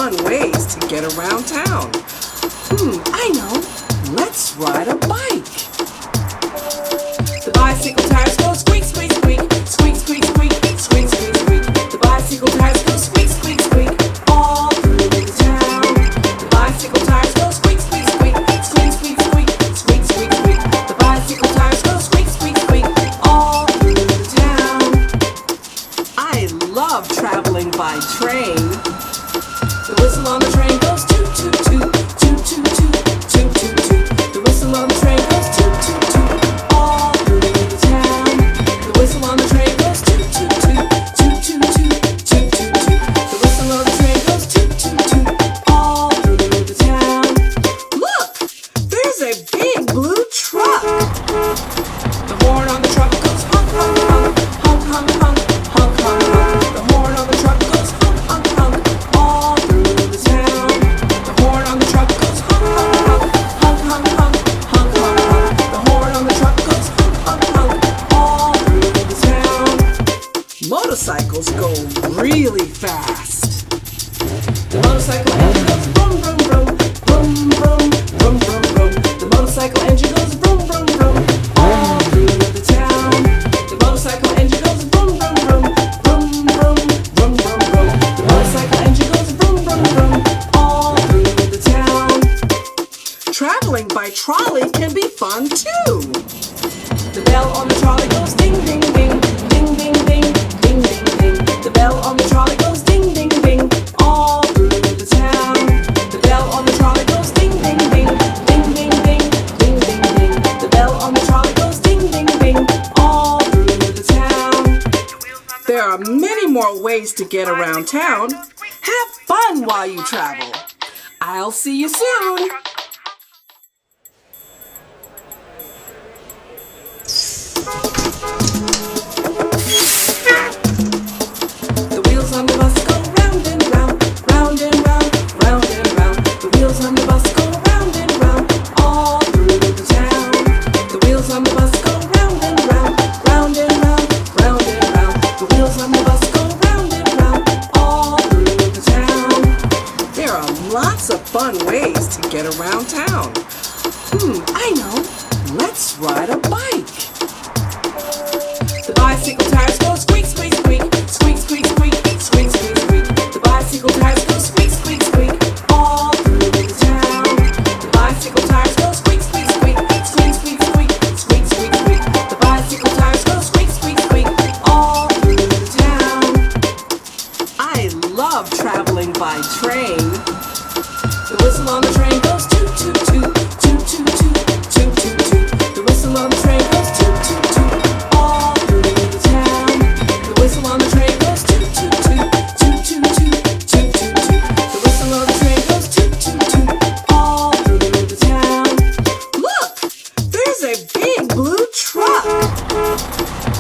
fun ways to get around town. I know. Let's ride a bike. The bicycle tires go squeak, squeak, squeak, squeak, squeak, squeak, squeak, squeak, squeak. The bicycle tires go squeak, squeak, squeak, all through the town. The bicycle tires go squeak, squeak, squeak, squeak, squeak, squeak, squeak, squeak, squeak. The bicycle tires go squeak, squeak, squeak, all through the town. I love traveling by train. The whistle on the train goes toot, toot, toot, toot, toot, toot, toot, toot, toot. The whistle on the train goes toot, toot, toot, all through the town. The whistle on the train goes toot, toot, toot, toot, toot, toot, toot, toot, toot. The whistle on the train goes toot, toot, toot, all through the town. Look, there's a big blue truck. The horn on the truck goes honk, honk, honk, honk, honk, honk, honk, honk, honk. The horn on the truck goes honk, honk, honk, all through the town. The horn on the truck goes honk, honk, honk, honk, honk, honk, honk, honk, honk. The horn on the truck goes honk, honk, honk, all through the town. Motorcycles go really fast. The motorcycle engine goes vroom, vroom, vroom, vroom, vroom, vroom, vroom, vroom. The motorcycle engine goes vroom, vroom, vroom, all through the town. The motorcycle engine goes vroom, vroom, vroom, vroom, vroom, vroom, vroom, vroom. The motorcycle engine goes vroom, vroom, vroom, all through the town. Traveling by trolley can be fun too. The bell on the trolley goes ding, ding, ding, ding, ding, ding, ding, ding, ding. The bell on the trolley goes ding, ding, ding, all through the town. The bell on the trolley goes ding, ding, ding, ding, ding, ding, ding, ding, ding. The bell on the trolley goes ding, ding, ding, all through the town. There are many more ways to get around town. Have fun while you travel. I'll see you soon. The wheels on the bus go round and round, round and round, round and round. The wheels on the bus go round and round, all through the town. The wheels on the bus go round and round, round and round, round and round. The wheels on the bus go round and round, all through the town. There are lots of fun ways to get around town. I know. Let's ride a bike. The bicycle tires go squeak, squeak, squeak, squeak, squeak, squeak, squeak, squeak, squeak. The bicycle tires go squeak, squeak, squeak, all through the town. The bicycle tires go squeak, squeak, squeak, squeak, squeak, squeak, squeak, squeak, squeak. The bicycle tires go squeak, squeak, squeak, all through the town. I love traveling by train. The whistle on the train goes toot, toot, toot, toot, toot, toot, toot, toot, toot. The whistle on the train goes toot, toot, toot, all through the town. The whistle on the train goes toot, toot, toot, toot, toot, toot, toot, toot, toot. The whistle on the train goes toot, toot, toot, all through the town. Look, there's a big blue truck.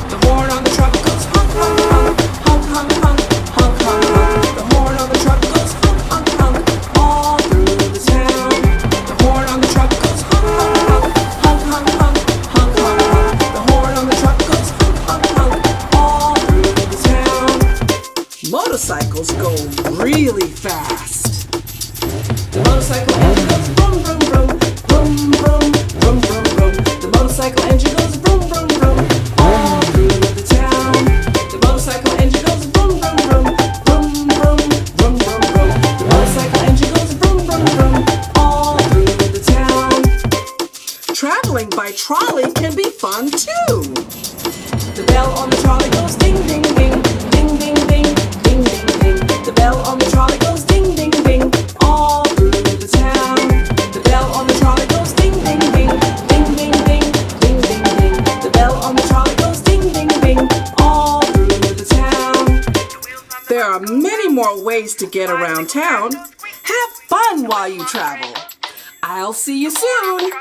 The horn on the truck goes honk, honk, honk, honk, honk, honk, honk, honk, honk. The horn on the truck goes honk, honk, honk, all through the town. The horn on the truck goes honk, honk, honk, honk, honk, honk, honk, honk, honk. The horn on the truck goes honk, honk, honk, all through the town. Motorcycles go really fast. The motorcycle engine goes vroom, vroom, vroom, vroom, vroom, vroom, vroom, vroom. The motorcycle engine goes vroom, vroom, vroom, all through the town. The motorcycle engine goes vroom, vroom, vroom, vroom, vroom, vroom, vroom, vroom. The motorcycle engine goes vroom, vroom, vroom, all through the town. Traveling by trolley can be fun too. The bell on the trolley goes ding, ding, ding, ding, ding, ding, ding, ding, ding. The bell on the trolley goes ding, ding, ding, all through the town. The bell on the trolley goes ding, ding, ding, ding, ding, ding, ding, ding, ding. The bell on the trolley goes ding, ding, ding, all through the town. There are many more ways to get around town. Have fun while you travel. I'll see you soon.